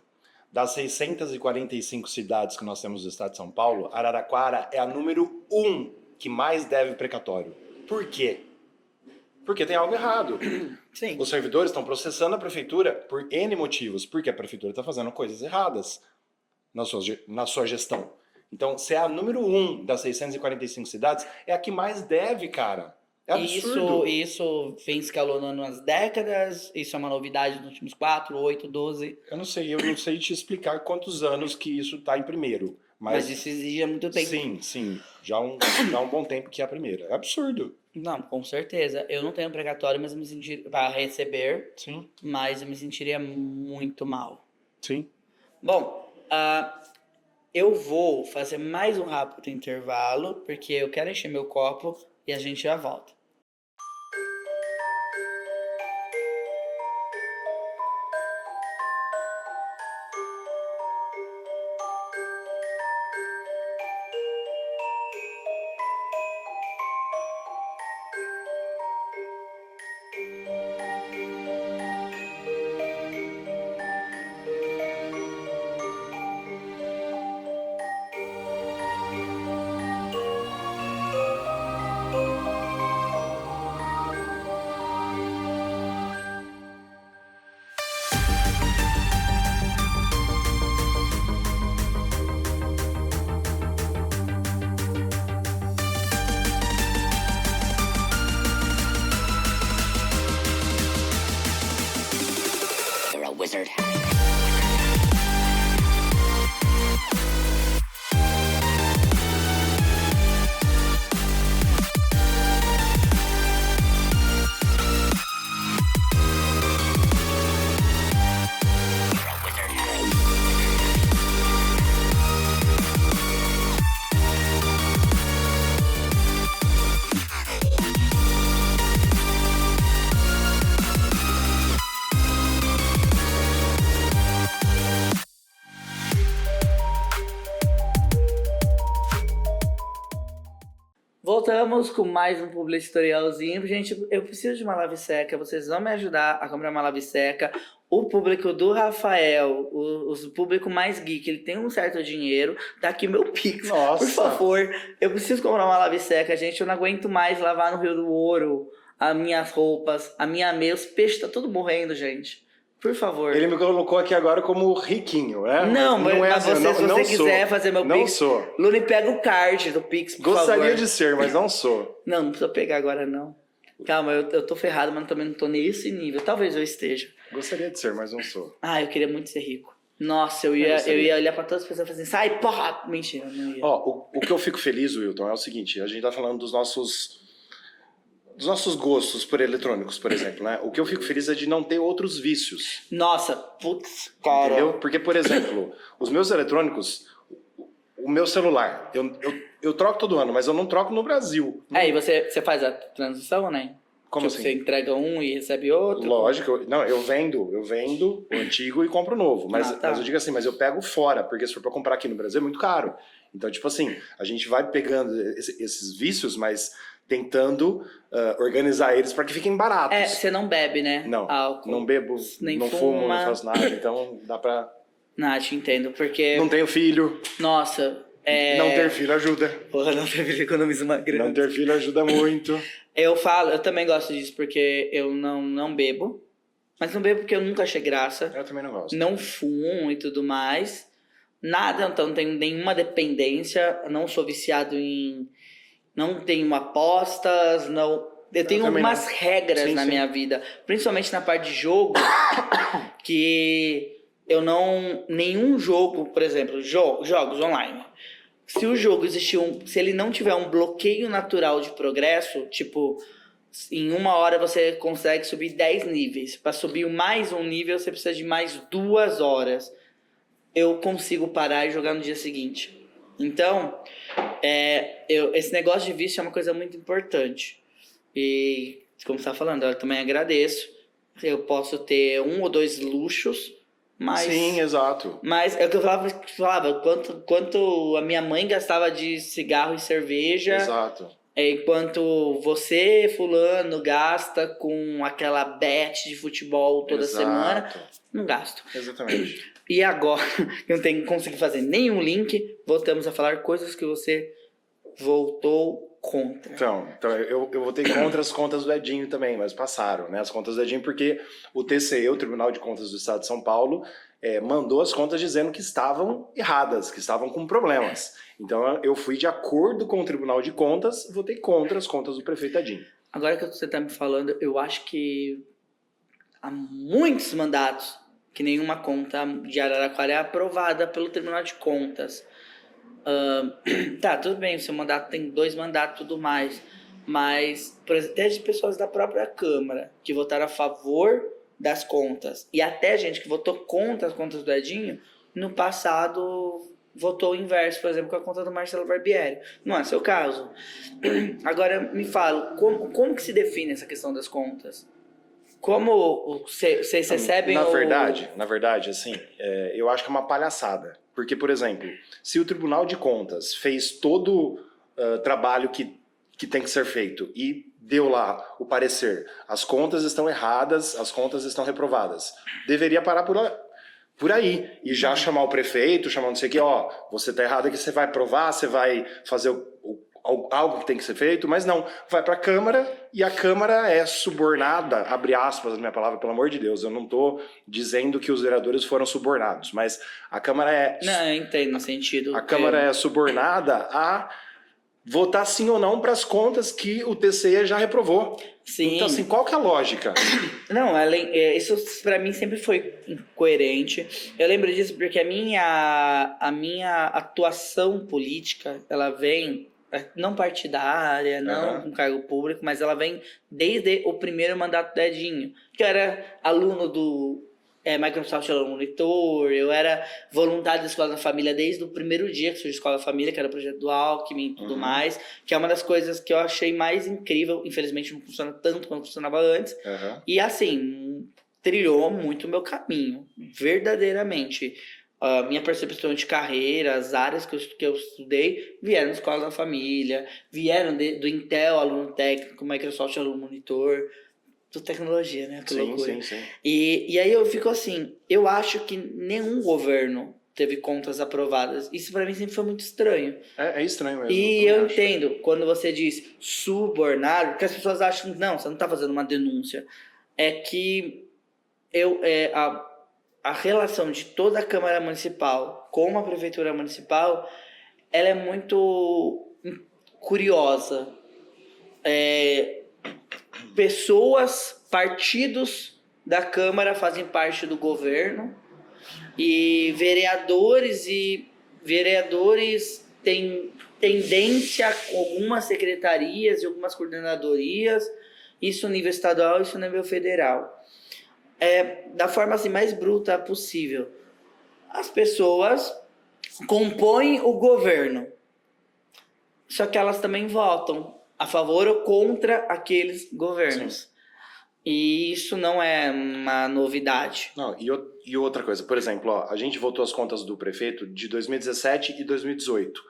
Das 645 cidades que nós temos no estado de São Paulo, Araraquara é a número 1 que mais deve precatório. Por quê? Porque tem algo errado. Sim. Os servidores estão processando a prefeitura por N motivos, porque a prefeitura está fazendo coisas erradas na sua gestão. Então, se é a número 1 das 645 cidades, é a que mais deve, cara. É absurdo. Isso vem escalonando nas décadas, isso é uma novidade nos últimos 4, 8, 12. Eu não sei te explicar quantos anos que isso está em primeiro. Mas isso exige há muito tempo. Sim. Já há um bom tempo que é a primeira. É absurdo. Não, com certeza. Eu não tenho precatório, mas eu me sentiria para receber. Sim. Mas eu me sentiria muito mal. Sim. Bom, eu vou fazer mais um rápido intervalo, porque eu quero encher meu copo e a gente já volta. voltamos com mais um publicitorialzinho. Gente, eu preciso de uma lave seca. Vocês vão me ajudar a comprar uma lave seca. O público do Rafael, o público mais geek, ele tem um certo dinheiro. Tá aqui meu Pix. Nossa. Por favor, eu preciso comprar uma lave seca, gente. Eu não aguento mais lavar no Rio do Ouro as minhas roupas, a minha meia. Os peixes tá tudo morrendo, gente. Por favor. Ele me colocou aqui agora como riquinho, né? Não, mas assim, você, se você não quiser fazer meu não Pix... sou. Lune, pega o card do Pix, por Gostaria favor. de ser, mas não sou. Não precisa pegar agora, não. Calma, eu tô ferrado, mas também não tô nesse nível. Talvez eu esteja. Gostaria de ser, mas não sou. Ah, eu queria muito ser rico. Nossa, eu ia olhar pra todas as pessoas e fazer assim, sai, porra! Mentira, não ia. Ó, o que eu fico feliz, Wilton, é o seguinte, a gente tá falando dos nossos gostos por eletrônicos, por exemplo, né? O que eu fico feliz é de não ter outros vícios. Nossa, putz, cara. Entendeu? Porque, por exemplo, os meus eletrônicos, o meu celular, eu troco todo ano, mas eu não troco no Brasil. Aí você faz a transição, né? Como tipo, assim? Você entrega um e recebe outro? Lógico, eu vendo o antigo e compro o novo. Mas eu digo assim, mas eu pego fora, porque se for pra comprar aqui no Brasil é muito caro. Então, tipo assim, a gente vai pegando esses vícios, mas tentando organizar eles para que fiquem baratos. É, você não bebe, né? Não, álcool. não bebo, nem não fumo, não faço nada. Então dá pra... Não, te entendo, porque... Não tenho filho. Nossa, Não ter filho ajuda. Porra, não ter filho economiza uma grana. Não ter filho ajuda muito. Eu também gosto disso porque eu não bebo. Mas não bebo porque eu nunca achei graça. Eu também não gosto. Não fumo e tudo mais. Nada, então não tenho nenhuma dependência. Não sou viciado em... Não tenho apostas, não... Eu tenho algumas regras na minha vida. Principalmente na parte de jogo. Que eu não... Nenhum jogo, por exemplo, jogos online. Se o jogo existir se ele não tiver um bloqueio natural de progresso, tipo, em 1 hora você consegue subir 10 níveis. Para subir mais um nível, você precisa de mais 2 horas. Eu consigo parar e jogar no dia seguinte. Então, esse negócio de vício é uma coisa muito importante. E, como você está falando, eu também agradeço. Eu posso ter 1 ou 2 luxos. Mas, sim, exato. Mas é o que eu falava quanto a minha mãe gastava de cigarro e cerveja. Exato. Enquanto você, fulano, gasta com aquela bet de futebol toda semana. Não gasto. Exatamente. E agora, eu não consegui fazer nenhum link, voltamos a falar coisas que você votou contra. Então eu votei contra as contas do Edinho também, mas passaram, né? As contas do Edinho, porque o TCE, o Tribunal de Contas do Estado de São Paulo, mandou as contas dizendo que estavam erradas, que estavam com problemas. Então eu fui de acordo com o Tribunal de Contas, votei contra as contas do prefeito Edinho. Agora que você está me falando, eu acho que há muitos mandatos que nenhuma conta de Araraquara é aprovada pelo Tribunal de Contas. Tá, tudo bem, o seu mandato tem 2 mandatos e tudo mais, mas até de pessoas da própria Câmara que votaram a favor das contas e até gente que votou contra as contas do Edinho, no passado votou o inverso, por exemplo, com a conta do Marcelo Barbieri. Não é seu caso. Agora me fala, como que se define essa questão das contas? Como vocês recebem... Na verdade, assim, eu acho que é uma palhaçada. Porque, por exemplo, se o Tribunal de Contas fez todo trabalho que tem que ser feito e deu lá o parecer, as contas estão erradas, as contas estão reprovadas, deveria parar por aí e já chamar o prefeito, chamar não sei o que, você tá errado aqui, você vai provar, você vai fazer algo que tem que ser feito, mas não, vai para a Câmara e a Câmara é subornada, abre aspas a minha palavra, pelo amor de Deus, eu não estou dizendo que os vereadores foram subornados, mas a Câmara Não, eu entendo no sentido... A Câmara é subornada a votar sim ou não para as contas que o TCE já reprovou. Sim. Então, assim, qual que é a lógica? Não, isso para mim sempre foi incoerente. Eu lembro disso porque a minha atuação política, ela vem... não partidária, não com cargo público, mas ela vem desde o primeiro mandato do Edinho, que eu era aluno do Microsoft Monitor, eu era voluntário da Escola da Família desde o primeiro dia que surgiu a Escola da Família, que era o projeto do Alckmin e tudo mais, que é uma das coisas que eu achei mais incrível, infelizmente não funciona tanto quanto funcionava antes, e assim, trilhou muito o meu caminho, verdadeiramente. a minha percepção de carreira, as áreas que eu estudei, vieram da Escola da Família, vieram do Intel, aluno técnico, Microsoft, aluno monitor, tudo tecnologia, né? Que loucura. Sim. E aí eu fico assim, eu acho que nenhum governo teve contas aprovadas. Isso pra mim sempre foi muito estranho. É estranho mesmo. E eu entendo, quando você diz subornado, porque as pessoas acham que não, você não tá fazendo uma denúncia. É que a relação de toda a Câmara Municipal com a Prefeitura Municipal, ela é muito curiosa. Pessoas, partidos da Câmara fazem parte do governo e vereadores têm tendência a algumas secretarias e algumas coordenadorias, isso no nível estadual, isso no nível federal. Da forma assim, mais bruta possível. As pessoas compõem o governo, só que elas também votam a favor ou contra aqueles governos. Sim. E isso não é uma novidade. Não, e outra coisa, por exemplo, a gente votou as contas do prefeito de 2017 e 2018.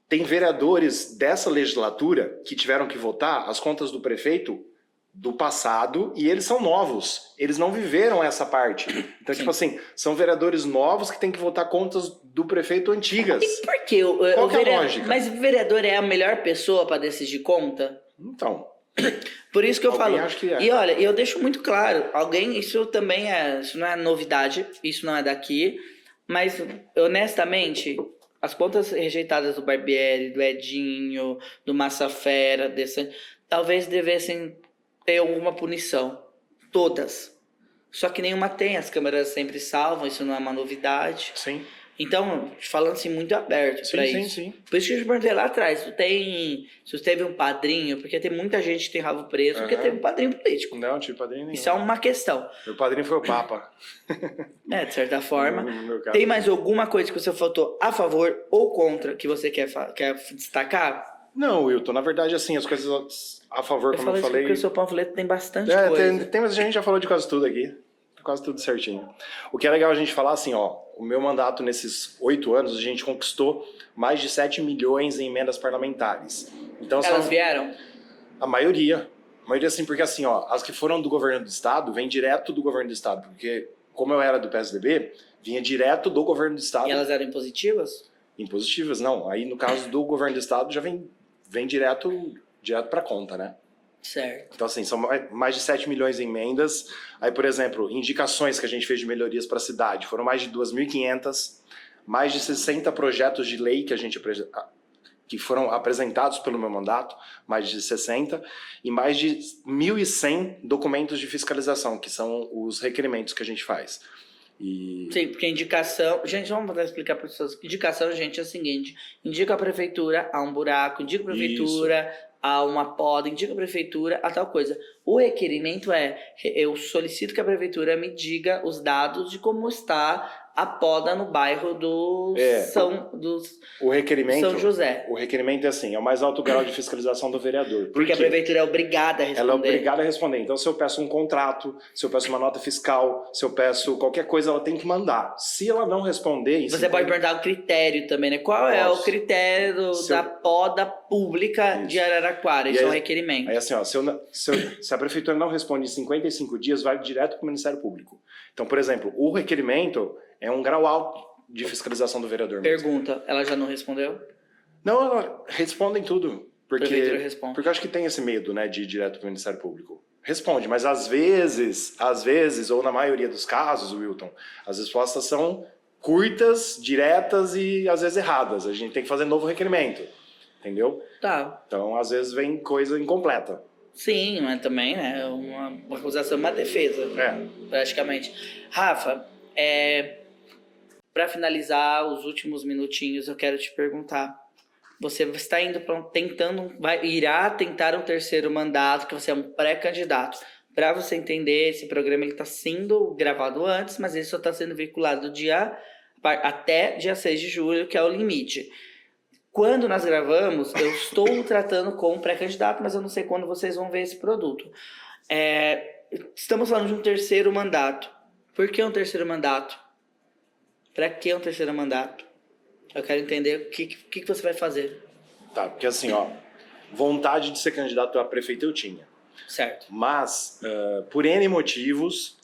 Tem vereadores dessa legislatura que tiveram que votar as contas do prefeito do passado e eles são novos. Eles não viveram essa parte. Então, Sim. tipo assim, são vereadores novos que têm que votar contas do prefeito antigas. E por quê? Qual que é a lógica? Mas o vereador é a melhor pessoa para decidir conta? Então... Por isso que eu falo. Acho que é. E olha, eu deixo muito claro, isso também isso não é novidade, isso não é daqui, mas honestamente, as contas rejeitadas do Barbieri, do Edinho, do Massafera, talvez devessem ter alguma punição. Todas. Só que nenhuma tem, as câmeras sempre salvam, isso não é uma novidade. Sim. Então, falando assim, muito aberto para isso. Sim. Por isso que eu te perguntei lá atrás, se você teve um padrinho, porque tem muita gente que tem rabo preso, porque teve um padrinho político. Não, tive padrinho nenhum. Isso é uma questão. Meu padrinho foi o Papa. De certa forma. Tem mais alguma coisa que você faltou a favor ou contra que você quer destacar? Não, Wilton, na verdade, assim, as coisas a favor, como eu falei... Porque o seu panfleto tem bastante coisa. Mas a gente já falou de quase tudo aqui. Quase tudo certinho. O que é legal a gente falar assim, o meu mandato nesses 8 anos, a gente conquistou mais de 7 milhões em emendas parlamentares. Então, elas vieram? A maioria. A maioria, assim, porque assim, as que foram do governo do estado, vêm direto do governo do estado. Porque, como eu era do PSDB, vinha direto do governo do estado. E elas eram impositivas? Impositivas, não. Aí, no caso do governo do estado, já vem direto para conta, né? Certo. Então, assim, são mais de 7 milhões em emendas. Aí, por exemplo, indicações que a gente fez de melhorias para a cidade. Foram mais de 2.500, mais de 60 projetos de lei que foram apresentados pelo meu mandato, mais de 60, e mais de 1.100 documentos de fiscalização, que são os requerimentos que a gente faz. Sim, porque indicação... Gente, vamos tentar explicar para as pessoas. Indicação, gente, é o seguinte. Indica a prefeitura a um buraco, indica a prefeitura... Isso. A uma poda, indica a prefeitura a tal coisa. O requerimento eu solicito que a prefeitura me diga os dados de como está a poda no bairro do São José. O requerimento é assim, é o mais alto grau de fiscalização do vereador. Porque a prefeitura é obrigada a responder. Ela é obrigada a responder. Então, se eu peço um contrato, se eu peço uma nota fiscal, se eu peço qualquer coisa, ela tem que mandar. Se ela não responder... Você pode perguntar o critério também, né? Qual é o critério da poda pública de Araraquara? Isso é um requerimento. Aí assim, se a prefeitura não responde em 55 dias, vai direto para o Ministério Público. Então, por exemplo, o requerimento é um grau alto de fiscalização do vereador. Pergunta, ela já não respondeu? Não, ela responde em tudo. A prefeitura responde. Porque eu acho que tem esse medo, né, de ir direto para o Ministério Público. Responde, mas às vezes, ou na maioria dos casos, Wilton, as respostas são curtas, diretas e às vezes erradas. A gente tem que fazer novo requerimento, entendeu? Tá. Então, às vezes vem coisa incompleta. Sim, mas também é uma acusação, uma defesa, praticamente. Rafa, para finalizar os últimos minutinhos, eu quero te perguntar. Você está indo irá tentar um terceiro mandato, que você é um pré-candidato. Para você entender, esse programa está sendo gravado antes, mas ele só está sendo veiculado até dia 6 de julho, que é o limite. Quando nós gravamos, eu estou tratando como pré-candidato, mas eu não sei quando vocês vão ver esse produto. Estamos falando de um terceiro mandato. Por que um terceiro mandato? Pra que um terceiro mandato? Eu quero entender o que você vai fazer. Tá, porque assim, ó, vontade de ser candidato a prefeito eu tinha. Certo. Mas, por N motivos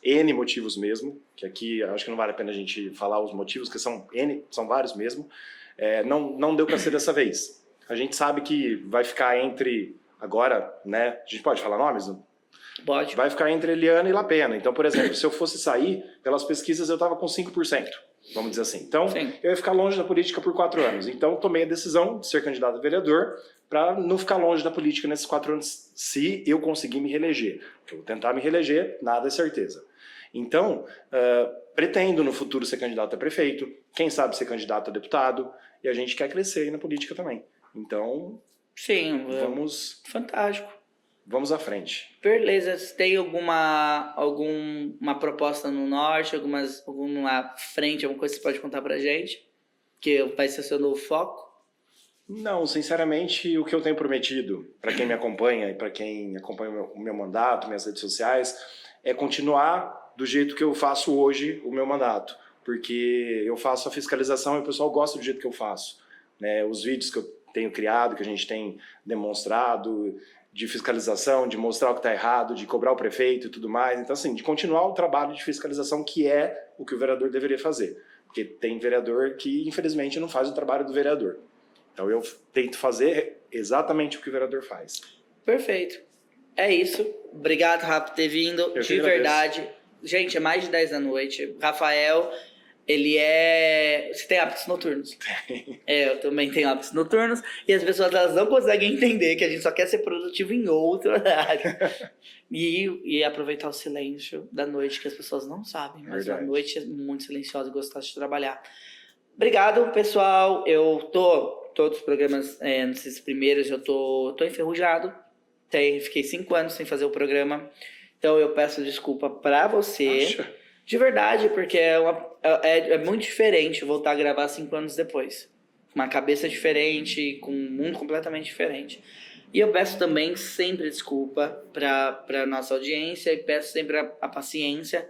mesmo, que aqui acho que não vale a pena a gente falar os motivos, que são N, são vários mesmo, não deu para ser dessa vez. A gente sabe que vai ficar entre, agora, né, a gente pode falar nomes? Pode. Vai ficar entre Eliana e Lapena. Então, por exemplo, se eu fosse sair, pelas pesquisas eu estava com 5%, vamos dizer assim. Então, Sim. eu ia ficar longe da política por 4 anos. Então, tomei a decisão de ser candidato a vereador para não ficar longe da política nesses 4 anos, se eu conseguir me reeleger. Porque eu vou tentar me reeleger, nada é certeza. Então, pretendo no futuro ser candidato a prefeito, quem sabe ser candidato a deputado, e a gente quer crescer aí na política também. Então, Sim. Fantástico. Vamos à frente. Beleza. Você tem alguma proposta no norte, alguma frente, alguma coisa que você pode contar pra gente? Que vai ser o seu novo foco? Não, sinceramente, o que eu tenho prometido para quem me acompanha e para quem acompanha o meu mandato, minhas redes sociais, é continuar do jeito que eu faço hoje o meu mandato. Porque eu faço a fiscalização e o pessoal gosta do jeito que eu faço. Né? Os vídeos que eu tenho criado, que a gente tem demonstrado, de fiscalização, de mostrar o que está errado, de cobrar o prefeito e tudo mais. Então, assim, de continuar o trabalho de fiscalização, que é o que o vereador deveria fazer. Porque tem vereador que, infelizmente, não faz o trabalho do vereador. Então, eu tento fazer exatamente o que o vereador faz. Perfeito. É isso. Obrigado, Rafa, por ter vindo. De verdade. Gente, é mais de 10 da noite. Rafael, ele é... Você tem hábitos noturnos? Tem. Eu também tenho hábitos noturnos. E as pessoas, elas não conseguem entender que a gente só quer ser produtivo em outro horário. E aproveitar o silêncio da noite, que as pessoas não sabem. Mas a noite é muito silenciosa e gostosa de trabalhar. Obrigado, pessoal. Todos os programas, nesses primeiros, eu tô enferrujado. Fiquei 5 anos sem fazer o programa. Então eu peço desculpa pra você. Acha? De verdade, porque é muito diferente voltar a gravar 5 anos depois. Uma cabeça diferente, com um mundo completamente diferente. E eu peço também sempre desculpa pra nossa audiência e peço sempre a paciência.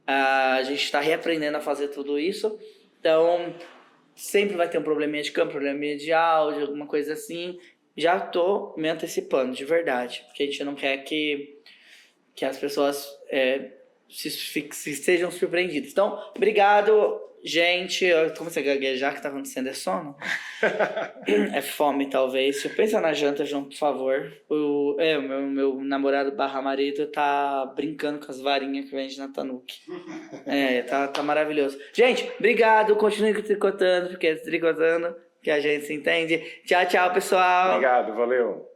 A gente está reaprendendo a fazer tudo isso. Então, sempre vai ter um probleminha de câmera, probleminha de áudio, alguma coisa assim. Já tô me antecipando, de verdade. Porque a gente não quer que as pessoas sejam surpreendidas. Então, obrigado, gente. Eu comecei a gaguejar, que tá acontecendo, é sono? É fome, talvez. Se eu pensar na janta, João, por favor. O meu namorado / marido tá brincando com as varinhas que vende na Tanuki. Tá maravilhoso. Gente, obrigado. Continue tricotando, porque é tricotando que a gente se entende. Tchau, tchau, pessoal. Obrigado, valeu.